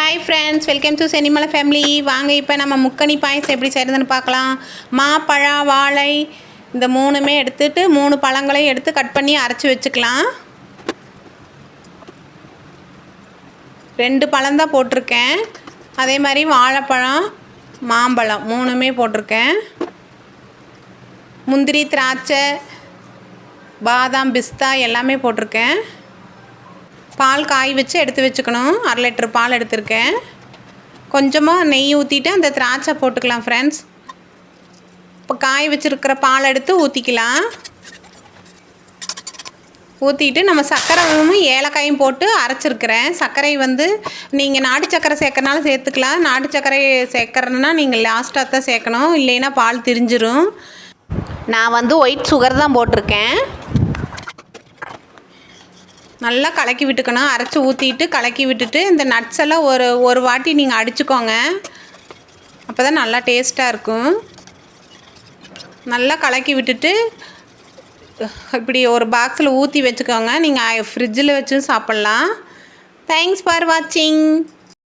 Hi friends, welcome to Chennimalai family. வாங்க இப்போ நம்ம முக்கணி பாயசம் எப்படி செய்கிறதுன்னு பார்க்கலாம். மாப்பழம், வாழை இந்த மூணுமே எடுத்துகிட்டு 3 பழங்களையும் எடுத்து கட் பண்ணி அரைச்சி வச்சுக்கலாம். 2 பழம்தான் போட்டிருக்கேன். அதே மாதிரி வாழைப்பழம், மாம்பழம் 3மே போட்டிருக்கேன். முந்திரி, திராட்சை, பாதாம், பிஸ்தா எல்லாமே போட்டிருக்கேன். பால் காய் வச்சு எடுத்து வச்சுக்கணும். 1/2 லிட்டர் பால் எடுத்திருக்கேன். கொஞ்சமாக நெய் ஊற்றிட்டு அந்த திராட்சை போட்டுக்கலாம் ஃப்ரெண்ட்ஸ். இப்போ காய் வச்சுருக்கிற பால் எடுத்து ஊற்றிக்கலாம். ஊற்றிட்டு நம்ம சர்க்கரையும் ஏலக்காயும் போட்டு அரைச்சிருக்கிறேன். சர்க்கரை நீங்கள் நாட்டு சர்க்கரை சேர்க்கறனாலும் சேர்த்துக்கலாம். நாட்டு சர்க்கரை சேர்க்கறதுனா நீங்கள் லாஸ்ட்டாக தான் சேர்க்கணும், இல்லைன்னா பால் திரிஞ்சிரும். நான் ஒயிட் சுகர் தான் போட்டிருக்கேன். நல்லா கலக்கி விட்டுக்கணும். அரைச்சி ஊற்றிட்டு கலக்கி விட்டுட்டு இந்த நட்ஸ் எல்லாம் ஒரு வாட்டி நீங்கள் அடிச்சுக்கோங்க. அப்போ தான் நல்லா டேஸ்ட்டாக இருக்கும். நல்லா கலக்கி விட்டுட்டு இப்படி ஒரு பாக்ஸில் ஊற்றி வச்சுக்கோங்க. நீங்கள் ஃப்ரிட்ஜில் வச்சும் சாப்பிட்லாம். தேங்க்ஸ் ஃபார் வாட்சிங்.